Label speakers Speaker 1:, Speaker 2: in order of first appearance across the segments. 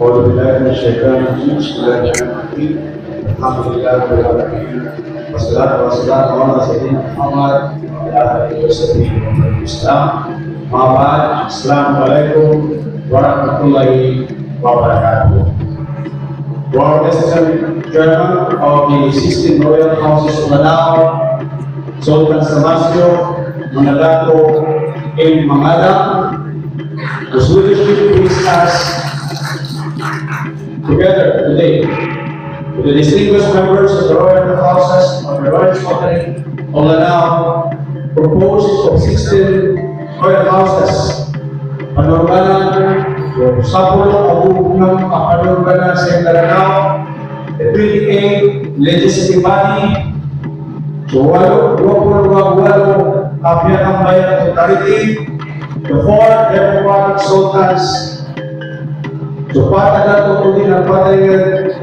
Speaker 1: أعوذ بالله من الشيطان الرجيم بسم الله الرحمن الرحيم الحمد لله رب العالمين والصلاة والسلام على سيدنا محمد وعلى آله وصحبه ومن والاه. أما بعد السلام عليكم ورحمة الله وبركاته. Our Assistant Chairman of the 16 Royal Houses of Lanao, Sultan Samasio, Manalaco, and Mamada, whose leadership brings us together today with the distinguished members of the Royal Houses of the Royal Family of Lanao, proposed of 16 Royal Houses, Panorbanan, Sapul Abu ng Panorbanan sa Lanao, the 28th Legislative Body, so walo Kapiyan ng Bayan Authority, the 4 Democratic Sultans, so patagal ko din ang patagal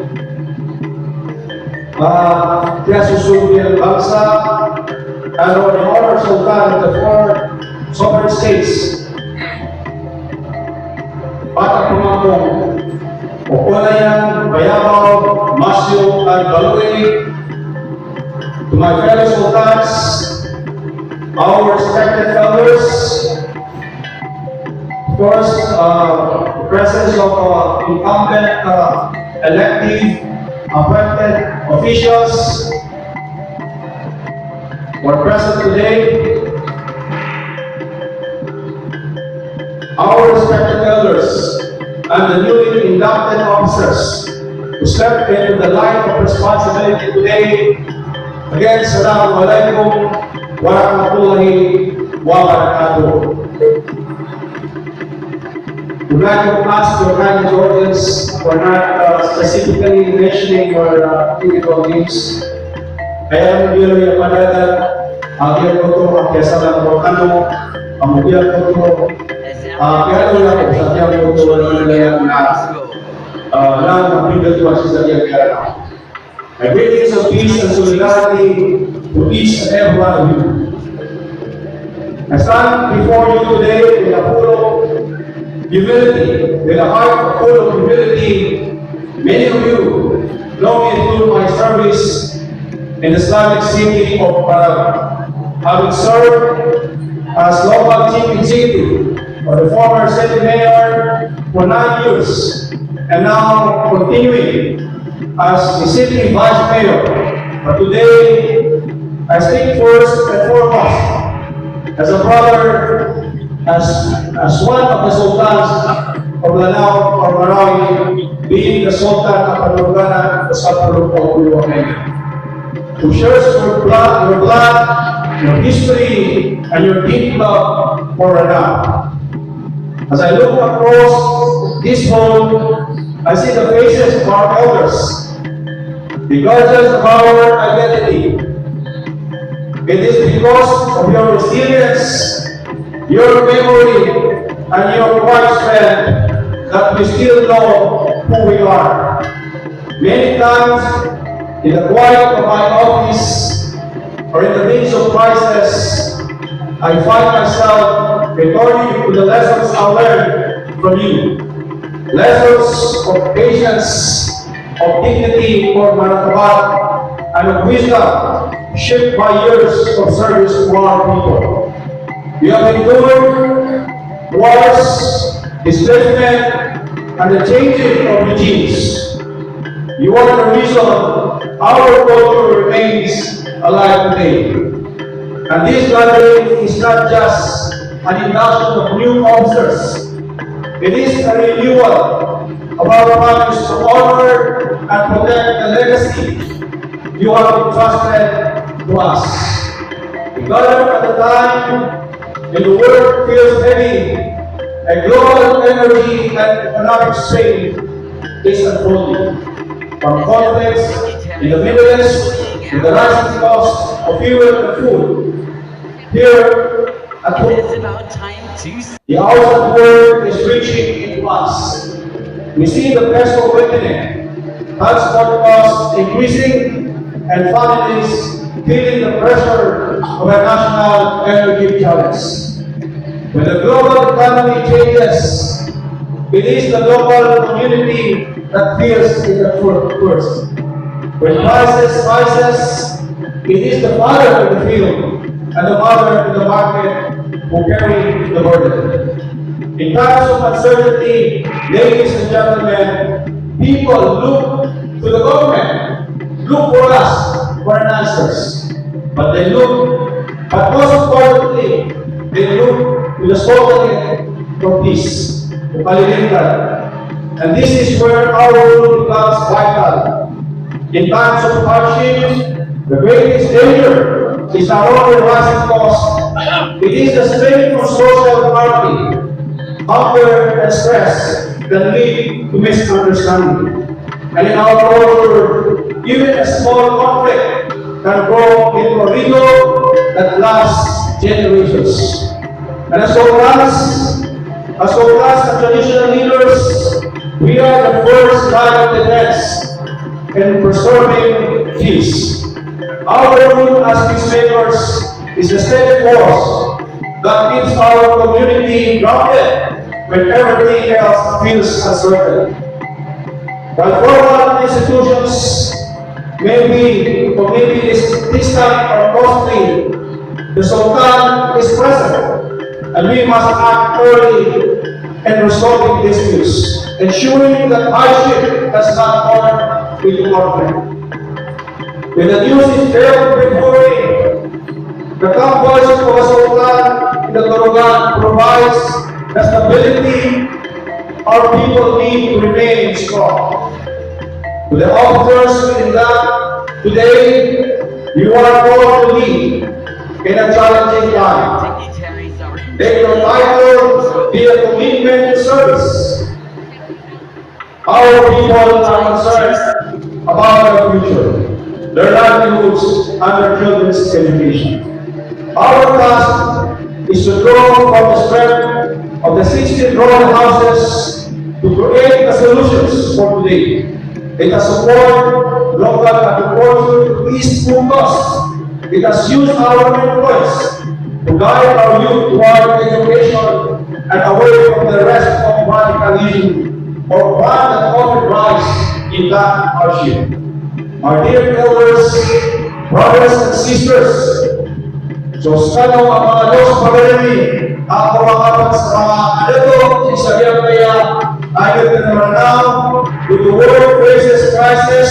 Speaker 1: kaya susunod ng bangsa, and the Honor Sultan of the 4 Sovereign States. Bata Pumangkong, Okolayan, Bayabaw, Masyo, and Balui, to my fellow Sultans, our respected elders, first, the presence of incumbent elective appointed officials who are present today, our respected elders, and the newly inducted officers who stepped into the light of responsibility today. Again, Assalamu alaikum wa rahmatullahi wa barakatuh. We'd like to ask your kind audience for not specifically mentioning your typical names. Kaya mo yun yung padagal, ang yun ko ito, ang kesa ng Volcano, ang mubiyang ko ito, kaya ito lang po, sa tiyang ko ito, lang ang pinag ito ang sisayang kaya. My greetings of peace and solidarity to each and every one of you. I stand before you today with a full of humility, with a heart full of humility. Many of you know me through my service in the Islamic city of Paraga, having served as local chief executive for the former city mayor for 9 years, and now continuing as the city vice mayor. But today, I speak first and foremost as a brother, as one of the sultans of Lanao or Marawi, being the Sultan of Panorbanan, the Sapul Abu who shares your blood, your history, and your deep love for Lanao. As I look across this hall, I see the faces of our elders, the guardians of our identity. It is because of your resilience, your memory, and your quiet strength that we still know who we are. Many times, in the quiet of my office or in the midst of crisis, I find myself returning to the lessons I learned from you. Lessons of patience, of dignity for martabat, and of wisdom shaped by years of service to our people. You have endured wars, displacement, and the changing of regimes. You are the reason our culture remains alive today. And this gathering is not just an induction of new officers. It is a renewal of our promise to honor and protect the legacy you have entrusted to us. We gather at a time when the world feels heavy, a global energy and economic strain is unfolding. From conflicts in the Middle East to the rising cost of fuel and food, here at home, the outside world is reaching into us. We see the peso weakening, transport costs increasing, and families feeling the pressure of a national energy challenge. When the global economy changes, it is the local community that feels it at first. When prices rises, it is the father in the field and the mother in the market who carry the burden. In times of uncertainty, ladies and gentlemen, people look to the government, look for us for answers. But most importantly, they look to the Sultanate for peace, to kalilitan. And this is where our role becomes vital. In times of hardship, the greatest danger is not only rising costs, it is the strain of social poverty. Hunger and stress can lead to misunderstanding. And in our culture, even a small conflict can grow into a riddle that lasts generations. And as traditional leaders, we are the first line of defense in preserving peace. Our role as peacemakers is the steady force that keeps our community grounded when everything else feels uncertain. While formal institutions may be distant or costly, the Sultan is present, and we must act early in resolving disputes, ensuring that hardship does not turn into conflict. When the news is failed before the calm voice of the Sultan in the Torogan provides the stability our people need to remain strong. To the officers in that, today you are called to lead in a challenging time. Let your title be a commitment to service. Our people are concerned about their future, their livelihoods, and their children's education. Our task is to draw from the strength of the 16 royal houses to create the solutions for today. It has support local agriculture to ease food costs. It has used our influence to guide our youth toward education and away from the rest of radicalism or one that often rise in that hardship. Our dear elders, brothers and sisters, so sana ang mga Diyos pagdali ang kawangapan sa mga ito, isabihan kaya ayon na naman now, with the world faces crisis,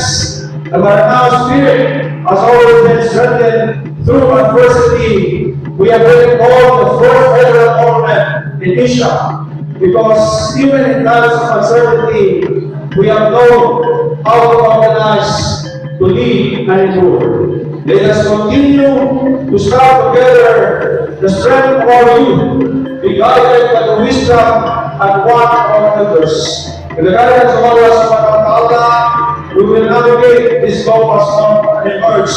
Speaker 1: the Maranao spirit has always been strengthened through adversity. We have been called the first federal government in Asia because even in times of uncertainty, we have known how to organize, to lead, and endure. Let us continue to stand together, the strength of our youth, be guided by the wisdom and want of our elders. In the guidance of Allah subhanahu wa ta'ala, we will navigate this global storm and emerge,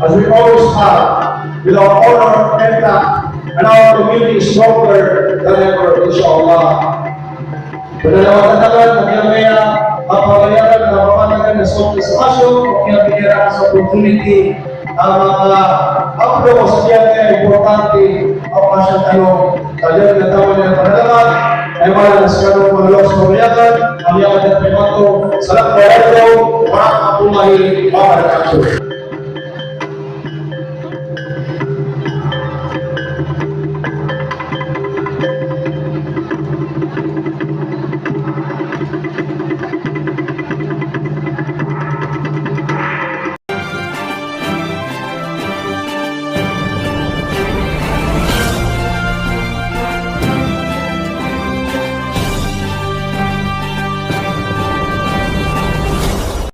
Speaker 1: as we always have, with our honor intact and our community stronger than ever, inshallah. Pananawagan kami ang pagbayaran ng pamatagan na sa espasyo, pinabigyan sa opportunity ang mga upload sa diyan importante ang masyang tanong tayo na tawag ng panalaman ay wala na sa kanong mga los pamayagan ang yaman at pimato sa lakbayato para mapumahi para kakso.